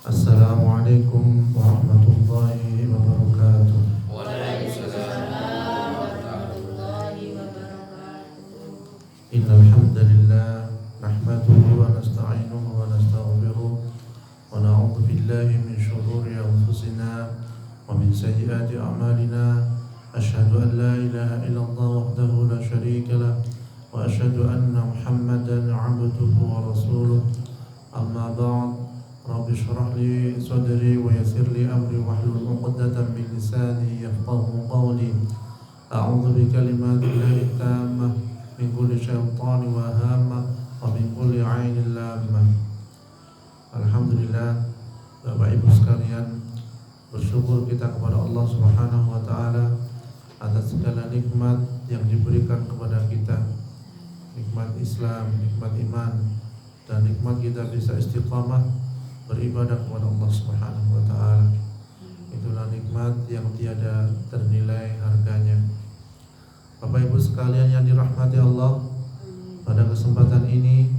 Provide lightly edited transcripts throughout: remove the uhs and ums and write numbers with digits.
Assalamualaikum warahmatullahi wabarakatuh. Waalaikumsalam warahmatullahi wabarakatuh. Innal hamdalillah nahmaduhu wa nasta'inuhu wa nastaghfiruh wa na'udzu billahi min shururi anfusina wa min sayyiati a'malina. Asyhadu an la ilaha illallah wahdahu la syarika lah wa asyhadu anna Muhammadan 'abduhu wa rasuluh. Amma ba'd. Rabbi shrah li sadri wa yassir li amri wahlul 'uqdatam min lisani yafqahu qawli. A'udzu bi kalimatillahi tammah min kulli syaitani wa hamah wa min kulli 'ainin lammah. Alhamdulillah, Bapak Ibu sekalian, bersyukur kita kepada Allah Subhanahu wa taala atas segala nikmat yang diberikan kepada kita. Nikmat Islam, nikmat iman, dan nikmat kita bisa istiqamah beribadah kepada Allah Subhanahu wa taala. Itulah nikmat yang tiada ternilai harganya. Bapak Ibu sekalian yang dirahmati Allah, pada kesempatan ini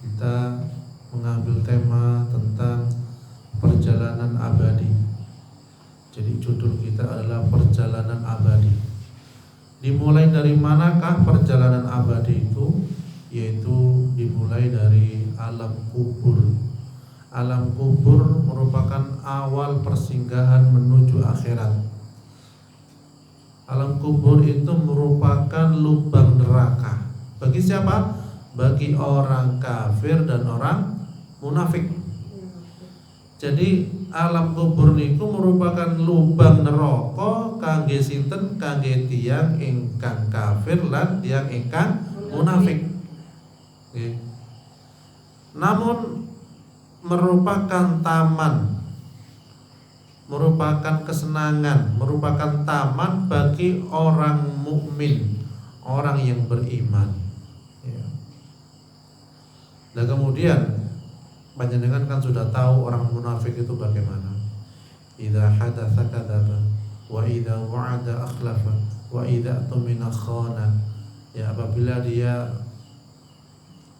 kita mengambil tema tentang perjalanan abadi. Jadi judul kita adalah perjalanan abadi. Dimulai dari manakah perjalanan abadi itu? Yaitu dimulai dari alam kubur. Alam kubur merupakan awal persinggahan menuju akhirat. Alam kubur itu merupakan lubang neraka. Bagi siapa? Bagi orang kafir dan orang munafik. Jadi alam kubur niku merupakan lubang neraka kangge sinten? Kangge tiyang ingkang kafir lan tiyang ingkang munafik. Nggih. Namun merupakan taman, merupakan kesenangan, merupakan taman bagi orang mukmin, orang yang beriman. Ya. Dan kemudian panjenengan kan sudah tahu orang munafik itu bagaimana. Idza hadatsa kadzaba wa idza wa'ada akhlafa wa idza tumina khana. Ya, apabila dia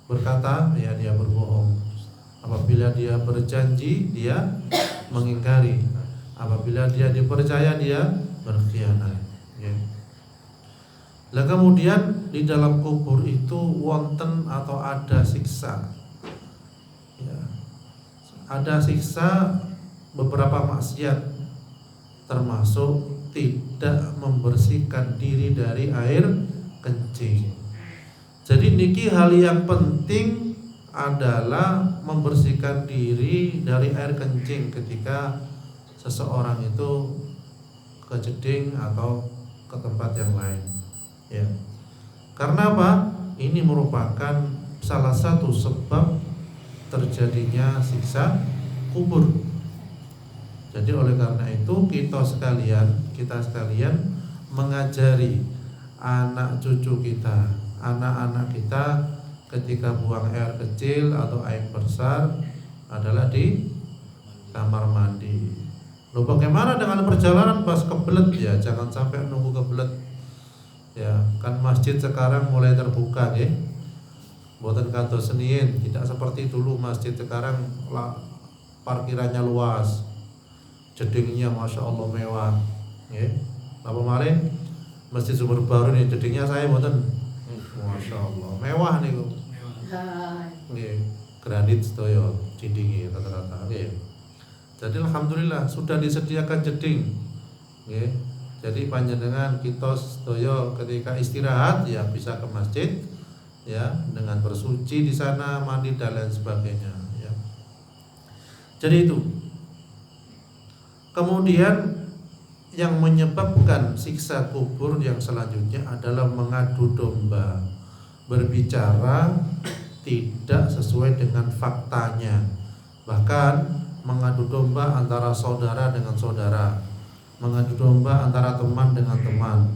berkata, ya dia berbohong. Apabila dia berjanji, dia mengingkari. Apabila dia dipercaya, dia berkhianat. Ya. Lah kemudian di dalam kubur itu wonten atau ada siksa. Ya. Ada siksa beberapa maksiat, termasuk tidak membersihkan diri dari air kencing. Jadi niki hal yang penting adalah membersihkan diri dari air kencing ketika seseorang itu ke jeding atau ke tempat yang lain. Ya. Karena apa? Ini merupakan salah satu sebab terjadinya siksa kubur. Jadi oleh karena itu kita sekalian mengajari anak cucu kita, anak-anak kita ketika buang air kecil atau air besar adalah di kamar mandi. Loh, bagaimana dengan perjalanan pas kebelet? Ya jangan sampai nunggu kebelet. Ya kan masjid sekarang mulai terbuka ya. Mboten kados Senin, tidak seperti dulu masjid sekarang parkirannya luas. Jedingnya Masya Allah mewah. Ya. Apa kemarin Masjid Sumber Baru ini jedingnya saya mboten. Masya Allah mewah nih kok. Nggih, granit sedaya dindinge rata-rata nggih. Jadi alhamdulillah sudah disediakan jeding. Nggih. Jadi panjenengan kita sedaya ketika istirahat ya bisa ke masjid ya dengan bersuci di sana, mandi dan lain sebagainya ya. Jadi itu. Kemudian yang menyebabkan siksa kubur yang selanjutnya adalah mengadu domba, berbicara tidak sesuai dengan faktanya, bahkan mengadu domba antara saudara dengan saudara, mengadu domba antara teman dengan teman,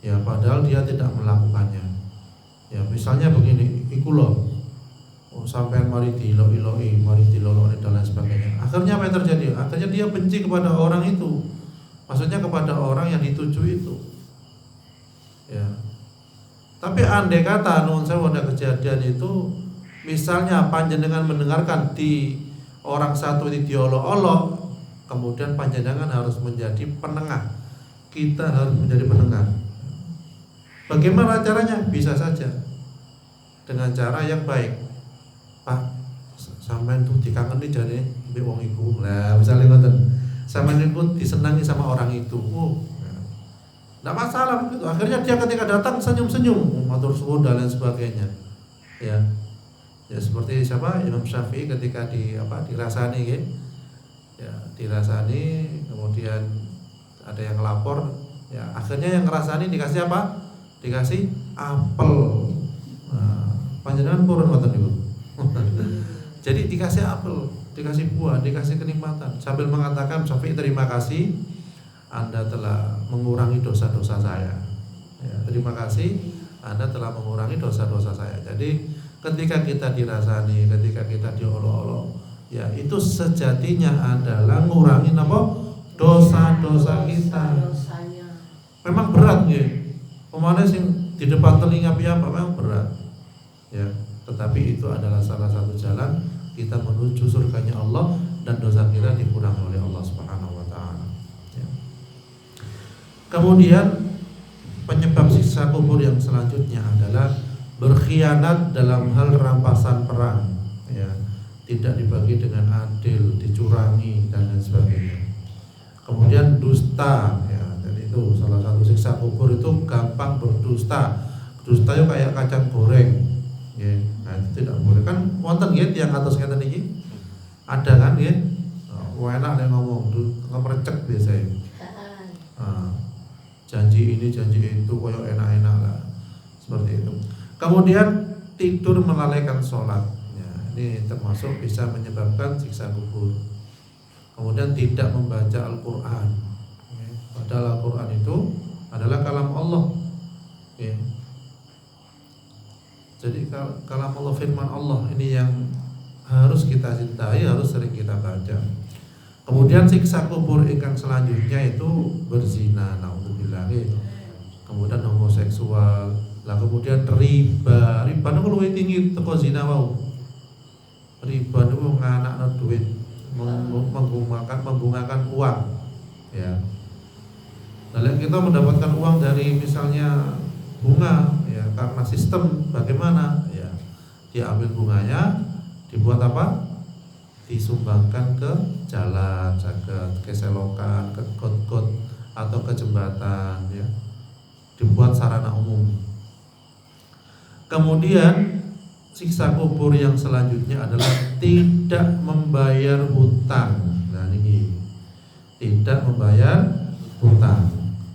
ya padahal dia tidak melakukannya. Ya misalnya begini, iku loh, sampai mari diloi, mari diloloni dan lain sebagainya. Akhirnya apa yang terjadi? Akhirnya dia benci kepada orang itu, maksudnya kepada orang yang dituju itu. Ya. Tapi andai kata nuwun sewu ada kejadian itu, misalnya panjenengan mendengarkan di orang satu ini diolok-olok, kemudian panjenengan harus menjadi penengah. Kita harus menjadi penengah. Bagaimana caranya? Bisa saja dengan cara yang baik. Pak, sampean tuh dikangeni jane mbek wong iku. Lah, misalnya ngoten. Sampean iku disenangi sama orang itu. Enggak masalah begitu. Akhirnya dia ketika datang senyum-senyum, matur suwun dan lain sebagainya. Ya. Ya seperti siapa? Imam Syafi'i ketika dirasani gitu. Ya, dirasani kemudian ada yang lapor, ya akhirnya yang ngerasani dikasih apa? Dikasih apel. Nah, panjenengan purun ngoten niku. Jadi dikasih apel, dikasih buah, dikasih kenikmatan sambil mengatakan, Syafi'i terima kasih Anda telah mengurangi dosa-dosa saya. Ya, terima kasih Anda telah mengurangi dosa-dosa saya. Jadi ketika kita dirasani, ketika kita diolok-olok, ya itu sejatinya adalah ngurangin apa? Dosa-dosa kita. Memang berat ya. Pemane sing di depan telinga piyambak memang berat. Ya, tetapi itu adalah salah satu jalan kita menuju surganya Allah dan dosa kita dikurangi oleh Allah Subhanahu wa taala. Ya. Kemudian penyebab siksa kubur yang selanjutnya adalah berkhianat dalam hal rampasan perang, ya, tidak dibagi dengan adil, dicurangi dan lain sebagainya. Kemudian dusta, ya, jadi itu salah satu siksa kubur itu gampang berdusta. Dusta itu kayak kacang goreng, ya, nah itu tidak boleh kan. Wonten ya yang atas ngeten iki, ada kan ya, enak nek ngomong, ngemercek biasanya. Janji ini janji itu koyo enak-enak lah, seperti itu. Kemudian tidur melalaikan sholat, ya, ini termasuk bisa menyebabkan siksa kubur. Kemudian tidak membaca Al-Quran, ya, padahal Al-Quran itu adalah kalam Allah, ya. Jadi kalam Allah, firman Allah, ini yang harus kita cintai, harus sering kita baca. Kemudian siksa kubur ingkang selanjutnya itu berzina, naudzubillah. Kemudian homoseksual, lah kemudian riba itu luwih tinggi teko zina wau. Riba itu nganakno duit, membungakan uang, ya. Nah, kita mendapatkan uang dari misalnya bunga, ya, karena sistem bagaimana, ya, diambil bunganya, dibuat apa? Disumbangkan ke jalan, ke selokan, ke got-got atau ke jembatan, ya, dibuat sarana umum. Kemudian siksa kubur yang selanjutnya adalah tidak membayar hutang. Nah ini tidak membayar hutang,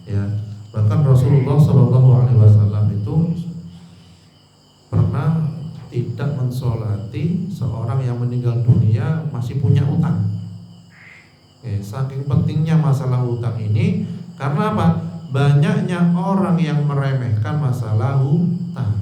ya. Bahkan Rasulullah SAW itu pernah tidak mensolati seorang yang meninggal dunia masih punya utang. Saking pentingnya masalah utang ini, karena apa? Banyaknya orang yang meremehkan masalah hutang.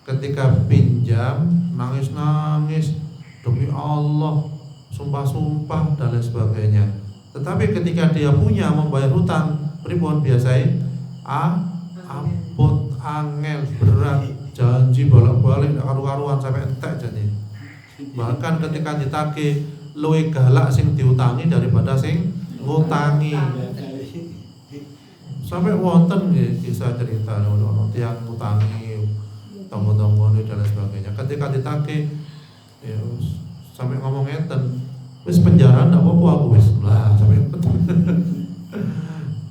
Ketika pinjam nangis-nangis demi Allah, sumpah-sumpah dan lain sebagainya. Tetapi ketika dia punya membayar hutang, pripun biasanya? Abot, angel, berat, janji bolak-balik ndak karu-karuan sampai entek jane. Bahkan ketika ditagih luwih galak sing diutangi daripada sing ngutangi. Sampai wonten nggih kisah cerita ono tiyang ngutangi tonggo-tonggone dan lain sebagainya. Ketika ditagih ya sampai ngomong ngeten, wis penjara ndak apa-apa aku wis. Lah sampai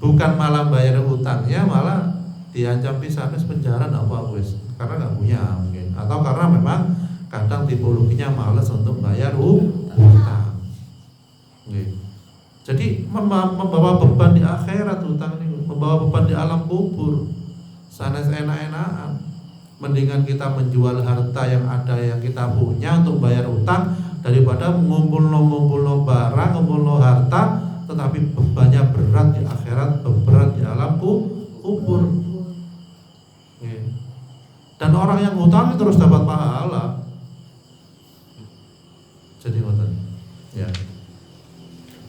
bukan malah bayar hutangnya, malah diancam pisah wis penjara ndak apa wis. Karena nggak punya mungkin, atau karena memang kadang tipologinya malas untuk bayar hutang. Jadi membawa beban di akhirat hutang ini, membawa beban di alam kubur. Sanes enak-enakan, mendingan kita menjual harta yang ada yang kita punya untuk bayar hutang daripada ngumpul-ngumpul barang, ngumpul harta, tetapi bebannya berat di akhirat, berat di alam kubur. Dan orang yang hutang terus dapat pahala. Jadi ngoten. Ya.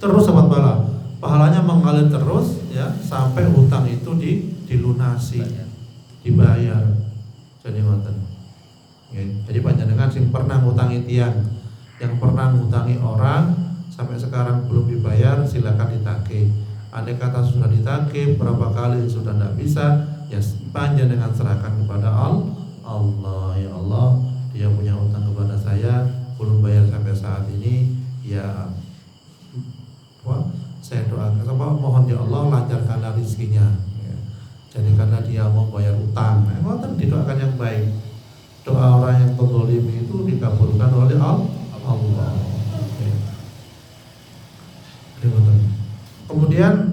Terus dapat pahala. Pahalanya mengalir terus, ya, sampai hutang itu dilunasi, dibayar. Jadi ngoten. Ya. Jadi panjenengan sing pernah ngutangi tiyang Yang pernah ngutangi orang sampai sekarang belum dibayar, silakan ditagih. Andai kata sudah ditagih berapa kali sudah tidak bisa, ya panjenengan serahkan kepada Allah. Ya Allah, dia punya utang kepada saya, belum bayar sampai saat ini, ya saya doakan, mohon ya Allah lancarkanlah rezekinya, ya. Jadikanlah dia mau bayar utang. Didoakan yang baik. Doa orang yang terzalim itu dikabulkan oleh Allah. Ya. Kemudian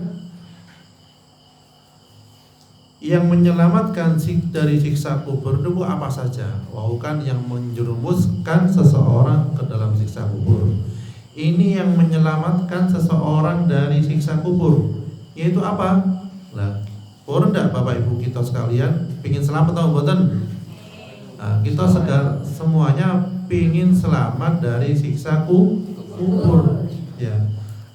yang menyelamatkan dari siksa kubur itu apa saja? Bukan yang menjerumuskan seseorang ke dalam siksa kubur. Ini yang menyelamatkan seseorang dari siksa kubur. Yaitu apa? Nah, boleh enggak Bapak Ibu kita sekalian pingin selamat atau mboten? Nah, kita semuanya pingin selamat dari siksa kubur. Ya.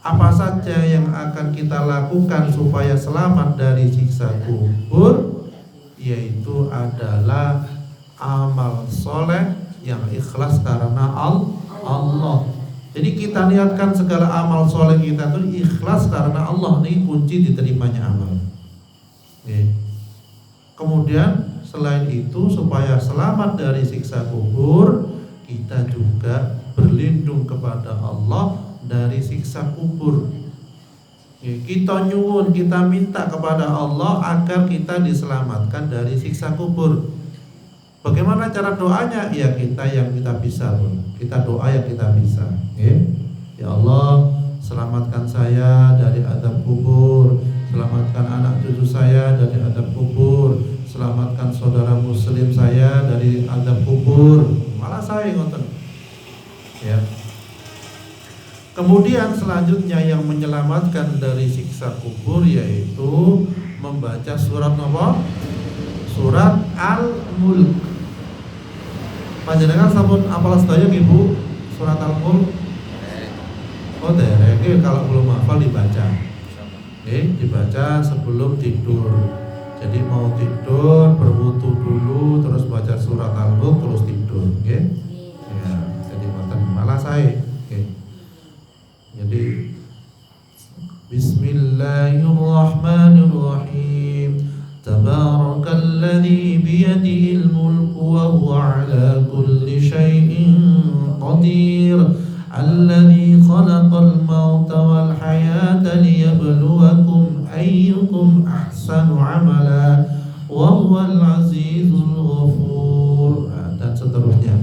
Apa saja yang akan kita lakukan supaya selamat dari siksa kubur? Yaitu adalah amal soleh yang ikhlas karena Allah. Jadi kita niatkan segala amal soleh kita itu ikhlas karena Allah. Ini kunci diterimanya amal. Oke. Kemudian selain itu supaya selamat dari siksa kubur, kita juga berlindung kepada Allah dari siksa kubur. Kita nyuwun, kita minta kepada Allah agar kita diselamatkan dari siksa kubur. Bagaimana cara doanya? Ya kita yang kita bisa, kita doa yang kita bisa. Ya Allah, selamatkan saya dari azab kubur, selamatkan anak cucu saya dari azab kubur, selamatkan saudara muslim saya dari azab kubur. Malah saya ngoten. Ya. Kemudian selanjutnya yang menyelamatkan dari siksa kubur yaitu membaca surat apa? Surat Al-Mulk. Panjenengan sampun apal sedaya Ibu surat Al-Mulk? Oh, derek kalau belum hafal dibaca. Dibaca sebelum tidur. Jadi mau tidur berwudu dulu terus baca surat Al-Mulk terus tidur, Ya, jadi malah saya. Jadi Bismillahirrahmanirrahim. Tabarakalladzi biyadihil mulku wa huwa ala kulli syai'in qadir. Alladzi khalaqal mauta wal hayata liyabluwakum ayyukum ahsanu amala wa huwal azizul ghafur. Dan seterusnya.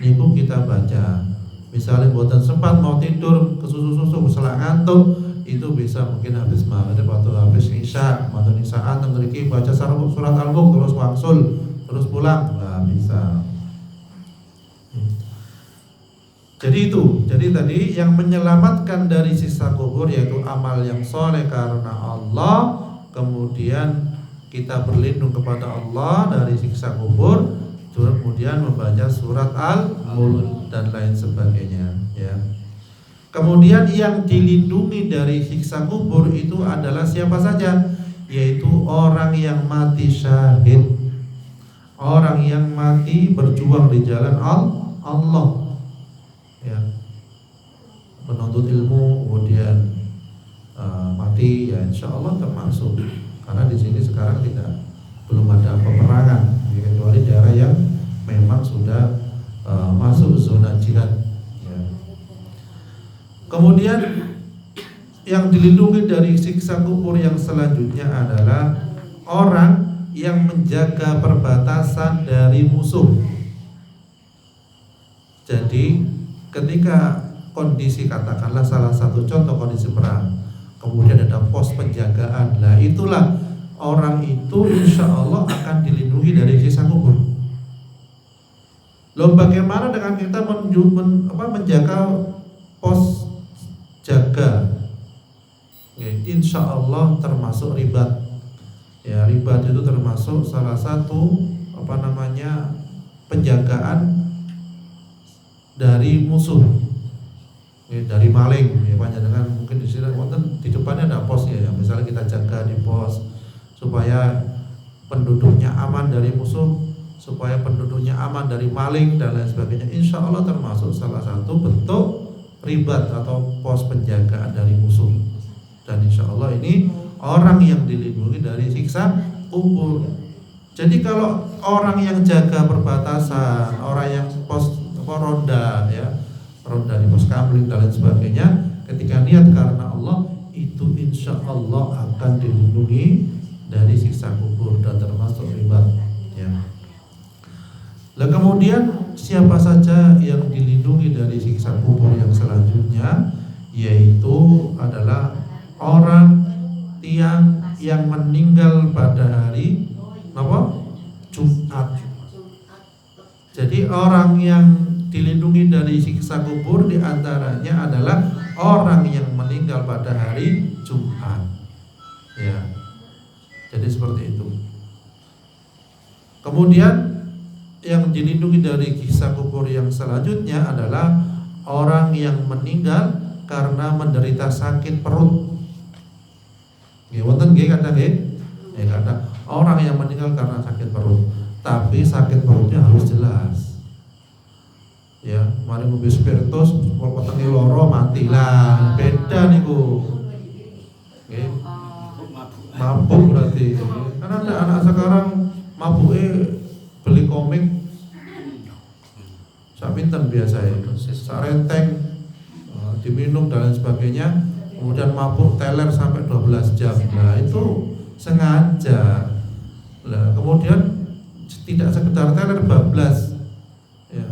Niku kita baca. Misalnya buatan sempat mau tidur kesusu-susu selak ngantuk, itu bisa mungkin habis maghrib atau habis isya, atau isaan tengriki baca surat Al-Mulk terus wangsul terus pulang, nggak bisa. Jadi tadi yang menyelamatkan dari siksa kubur yaitu amal yang soleh karena Allah, kemudian kita berlindung kepada Allah dari siksa kubur, kemudian membaca surat Al-Mulk dan lain sebagainya, ya. Kemudian yang dilindungi dari siksa kubur itu adalah siapa saja? Yaitu orang yang mati syahid, orang yang mati berjuang di jalan Allah, ya. Penuntut ilmu kemudian mati, ya insya Allah termasuk. Karena di sini sekarang belum ada peperangan, kecuali daerah yang memang sudah masuk zona jihad, ya. Kemudian yang dilindungi dari siksa kubur yang selanjutnya adalah orang yang menjaga perbatasan dari musuh. Jadi ketika kondisi, katakanlah salah satu contoh kondisi perang, kemudian ada pos penjagaan, nah itulah orang itu insya Allah akan dilindungi dari siksa kubur. Loh, bagaimana dengan kita menjaga pos jaga? Insya Allah termasuk ribat. Ya, ribat itu termasuk salah satu penjagaan dari musuh, dari maling. Ya, panjenengan mungkin di sini di depannya ada pos, ya. Misalnya kita jaga di pos supaya penduduknya aman dari musuh. supaya penduduknya aman dari maling dan lain sebagainya, insya Allah termasuk salah satu bentuk ribat atau pos penjagaan dari musuh. Dan insya Allah ini orang yang dilindungi dari siksa kubur. Jadi kalau orang yang jaga perbatasan, orang yang pos ronda ya, ronda di pos kamling dan lain sebagainya, ketika niat karena Allah, itu insya Allah akan dilindungi dari siksa kubur dan termasuk ribat ya. Nah kemudian siapa saja yang dilindungi dari siksa kubur yang selanjutnya, yaitu adalah orang tiang yang meninggal pada hari apa? Jumat. Jadi orang yang dilindungi dari siksa kubur diantaranya adalah orang yang meninggal pada hari Jumat. Ya. Jadi seperti itu. Kemudian yang dilindungi dari siksa kubur yang selanjutnya adalah orang yang meninggal karena menderita sakit perut. Nggih wonten nggih kadang nggih? Ya kadang orang yang meninggal karena sakit perut, tapi sakit perutnya harus jelas. Ya, mari ngombe spiritus, pol petenge loro mati lah, beda niku. Nggih. Mabuk berarti. Karena ada anak sekarang mabuke beli komik sak pinten biasa ya, sarenteng diminum dan lain sebagainya, kemudian mabuk teler sampai 12 jam. Nah itu sengaja. Nah kemudian tidak sekedar teler, bablas ya,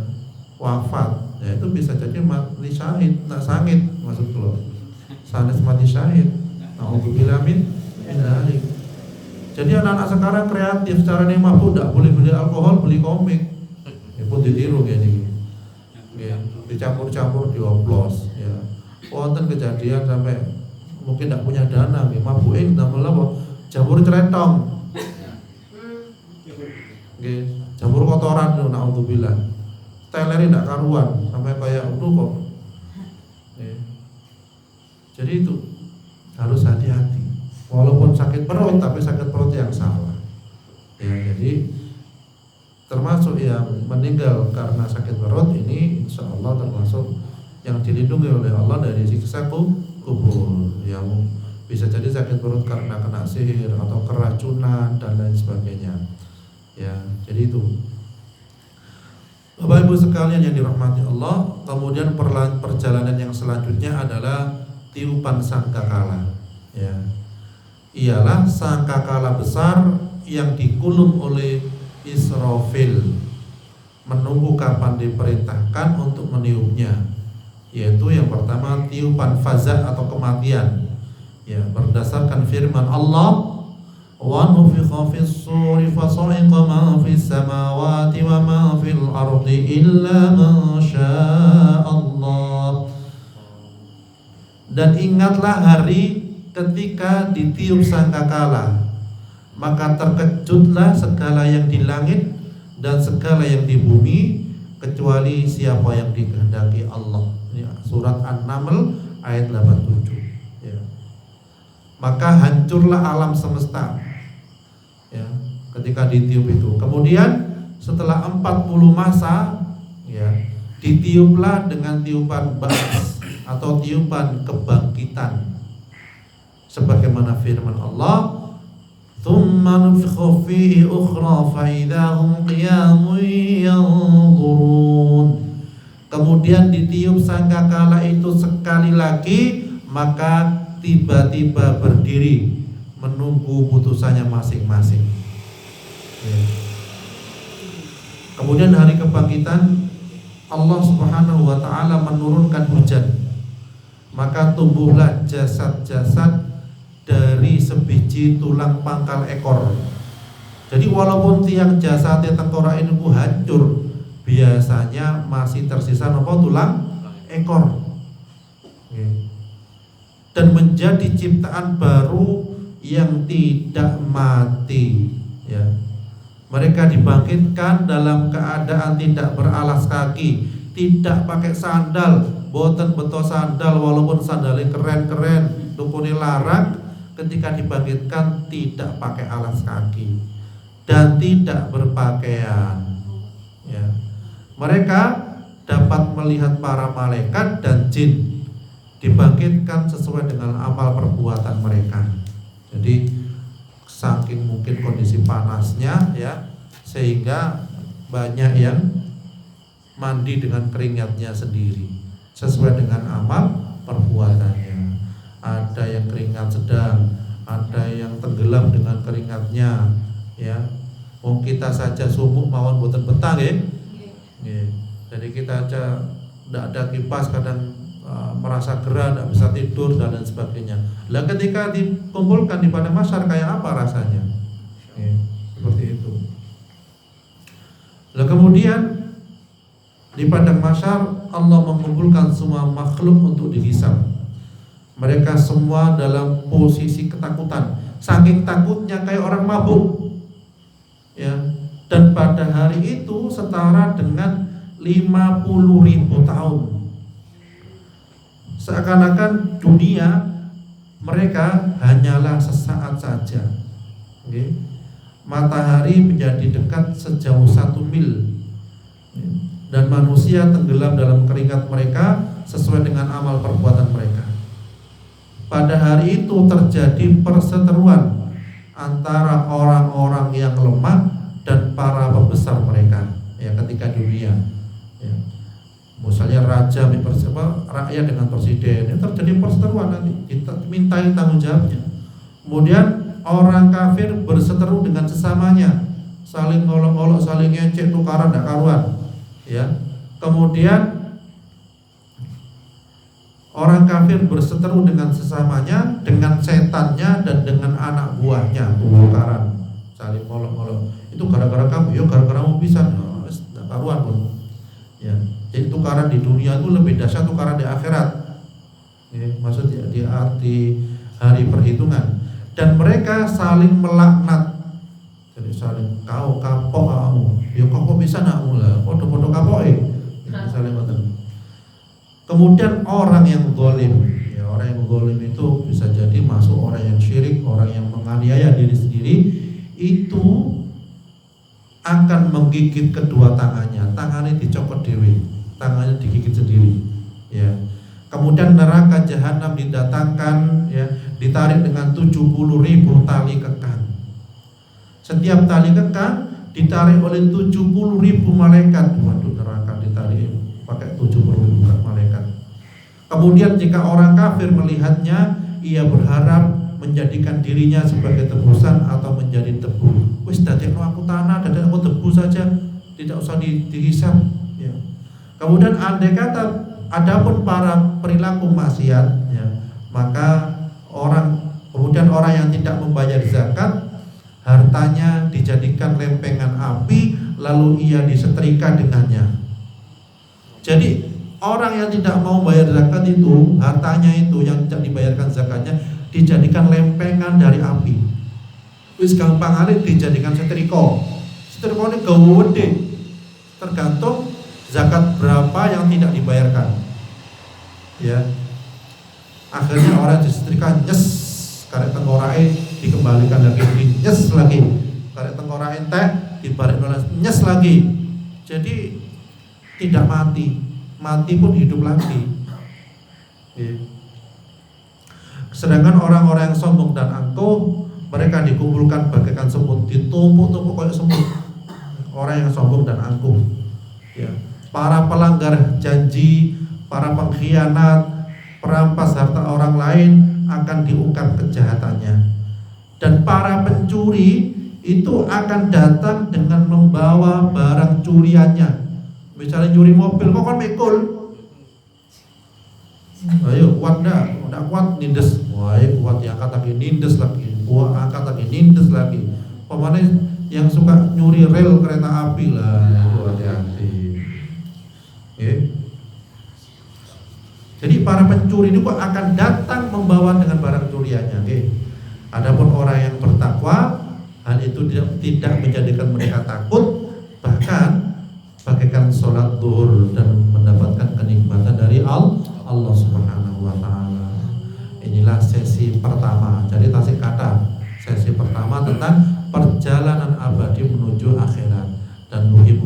wafat. Ya itu bisa jadi mati syahid, tak sangit maksud lo, sanes mati syahid. Nauzubillah min dzalik. Jadi anak-anak sekarang kreatif, caranya mabuk tidak boleh beli alkohol, beli komik. Ya pun ditiru kayak gini. Ya, dicampur-campur dioplos ya. Wonten kejadian sampai mungkin tidak punya dana nggih, mabuke damel apa? Jamur ceretong. Nggih, jamur kotoran lho naudzubillah. Teleri ndak karuan sampai kayak kok. Jadi itu harus hati-hati. Walaupun sakit perut, tapi sakit perut yang salah. Ya, jadi termasuk yang meninggal karena sakit perut ini insya Allah termasuk yang dilindungi oleh Allah dari siksa kubur. Yang bisa jadi sakit perut karena kena sihir atau keracunan dan lain sebagainya. Ya, jadi itu. Bapak Ibu sekalian yang dirahmati Allah, kemudian perjalanan yang selanjutnya adalah tiupan sangkakala. Ya. Ialah sangkakala besar yang dikulung oleh Israfil, menunggu kapan diperintahkan untuk meniupnya. Yaitu yang pertama tiupan faza atau kematian. Ya, berdasarkan firman Allah, wa nufikha fis suri fasa'iqa ma fis samawati wa ma fil ardi illa ma syaa Allah. Dan ingatlah hari ketika ditiup sangkakala, maka terkejutlah segala yang di langit dan segala yang di bumi, kecuali siapa yang dikehendaki Allah. Ini surat An-Naml ayat 87 ya. Maka hancurlah alam semesta ya, ketika ditiup itu. Kemudian setelah 40 masa ya, ditiuplah dengan tiupan ba'ats atau tiupan kebangkitan, sebagaimana firman Allah, "Tsumma nufikha fihi ukhra fa idza hum qiyamun yanzurun." Kemudian ditiup sangkakala itu sekali lagi, maka tiba-tiba berdiri menunggu putusannya masing-masing. Kemudian hari kebangkitan Allah Subhanahu wa taala menurunkan hujan. Maka tumbuhlah jasad-jasad dari sebiji tulang pangkal ekor. Jadi walaupun tiang jasadnya tengkorak ini hancur, biasanya masih tersisa tulang ekor. Dan menjadi ciptaan baru yang tidak mati ya. Mereka dibangkitkan dalam keadaan tidak beralas kaki, tidak pakai sandal, boten beto sandal walaupun sandalnya keren-keren, tukune larang. Ketika dibangkitkan tidak pakai alas kaki dan tidak berpakaian. Ya. Mereka dapat melihat para malaikat dan jin dibangkitkan sesuai dengan amal perbuatan mereka. Jadi saking mungkin kondisi panasnya ya, sehingga banyak yang mandi dengan keringatnya sendiri sesuai dengan amal perbuatannya. Ada yang keringat sedang, ada yang tenggelam dengan keringatnya ya. Wong kita saja sumuk mawon boten betah nggih. Nggih. Jadi kita aja tidak ada kipas kadang merasa gerah, tidak bisa tidur dan lain sebagainya. Lah ketika dikumpulkan di padang mahsyar kayak apa rasanya? Seperti itu. Lah kemudian di padang mahsyar Allah mengumpulkan semua makhluk untuk dihisab. Mereka semua dalam posisi ketakutan, saking takutnya kayak orang mabuk. Ya. Dan pada hari itu setara dengan 50.000 tahun. Seakan-akan dunia mereka hanyalah sesaat saja. Okay. Matahari menjadi dekat sejauh 1 mil. Dan manusia tenggelam dalam keringat mereka sesuai dengan amal perbuatan mereka. Pada hari itu terjadi perseteruan antara orang-orang yang lemah dan para pembesar mereka ya ketika dunia ya. Misalnya raja rakyat dengan presiden, itu terjadi perseteruan nanti, dimintai tanggung jawabnya. Kemudian orang kafir berseteru dengan sesamanya, saling ngolok-ngolok, saling ngecek, tukaran tidak karuan ya. Kemudian orang kafir berseteru dengan sesamanya, dengan setannya dan dengan anak buahnya, tukaran, saling ngolok-ngolok. Itu gara-gara kamu, ya gara-gara kamu bisa, tidak karuan pun. Ya, jadi tukaran di dunia itu lebih dahsyat tukaran di akhirat. Ya, maksudnya di hari perhitungan. Dan mereka saling melaknat. Jadi saling kau kapok kamu, ya kok bisa nakmu lah, podo-podo kapok saling ngoten. Kemudian orang yang zalim, ya orang yang zalim itu bisa jadi masuk orang yang syirik, orang yang menganiaya diri sendiri, itu akan menggigit kedua tangannya dicopot dewi, tangannya digigit sendiri, ya. Kemudian neraka jahanam didatangkan, ya, ditarik dengan 70.000 tali kekang. Setiap tali kekang ditarik oleh 70.000 malaikat. Waduh, neraka ditarik pakai 70.000 malaikat. Kemudian jika orang kafir melihatnya, ia berharap menjadikan dirinya sebagai tebusan atau menjadi debu. Wis dadekno aku tanah, dadekno aku debu saja, tidak usah dihisab. Ya. Kemudian andai kata adapun para perilaku maksiat, ya, maka kemudian orang yang tidak membayar zakat, hartanya dijadikan lempengan api, lalu ia disetrika dengannya. Jadi orang yang tidak mau bayar zakat itu, hartanya itu yang tidak dibayarkan zakatnya dijadikan lempengan dari api. Wis gampang alit dijadikan setrika. Setrika ini gede. Tergantung zakat berapa yang tidak dibayarkan. Ya. Akhirnya orang disetrika nyes, karek tengkorae dikembalikan lagi, nyes lagi. Karek tengkorae teh dibalik nyes lagi. Jadi tidak mati pun hidup lagi. Sedangkan orang-orang yang sombong dan angkuh, mereka dikumpulkan bagaikan semut, ditumpuk-tumpuk kayak semut. Orang yang sombong dan angkuh, ya. Para pelanggar janji, para pengkhianat, perampas harta orang lain akan diungkap kejahatannya. Dan para pencuri itu akan datang dengan membawa barang curiannya. Misalnya nyuri mobil, kok kan mikul? Ayo kuat dah, udah kuat nindes. Wah, kuat diangkat lagi nindes lagi. Kuat angkat lagi nindes lagi. Pemane yang suka nyuri rel kereta api lah, hati-hati. Jadi para pencuri itu akan datang membawa dengan barang curiannya. Adapun orang yang bertakwa, hal itu tidak menjadikan mereka takut, bahkan bagaikan sholat zuhur dan mendapatkan kenikmatan dari Allah Subhanahu wa ta'ala. Inilah sesi pertama. Jadi tasik kata sesi pertama tentang perjalanan abadi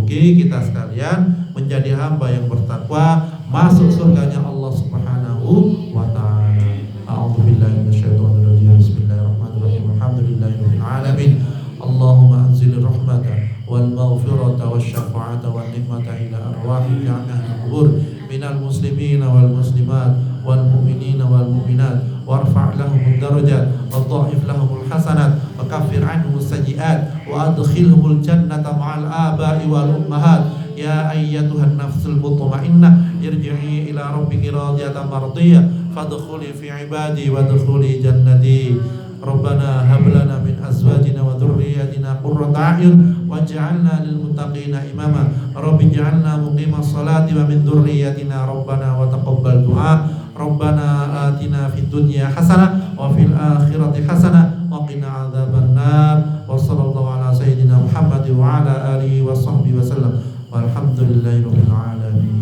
Mugi-mugi kita sekalian menjadi hamba yang bertakwa, masuk surganya Allah Subhanahu wa taala. A'udzubillahi minasyaitonir rajim. Bismillahirrahmanirrahim. Alhamdulillahirabbil alamin. Allahumma anzilir rahmata wal maghfirata wasyafa'ata wan nikmata ila arwahi jami'il qubur minal muslimina wal muslimat wal mu'minina wal mu'minat warfa' lahumud darajat wa dha'if lahumul hasanat wa kaffir 'anhumus sayyi'at wa adkhilhumul jannata ma'al aba'i wal ummahat. Ya ayyatuhan nafsul mutmainnah irji'i ila rabbiki radiyatan mardiyah fadkhuli fi ibadi wadkhuli jannati. Rabbana hab lana min azwajina wa dhurriyyatina qurrata a'yun waj'alna lil muttaqina imama. Rabbi ij'alna muqimas salati wa min dhurriyyatina rabbana wa taqabbal du'a. Rabbana atina fid dunya hasanah wa fil akhirati hasanah wa qina adzabannar. Wa sallallahu ala sayyidina Muhammad wa ala alihi wa sahbihi wa sallam. Walhamdulillahirabbil alamin.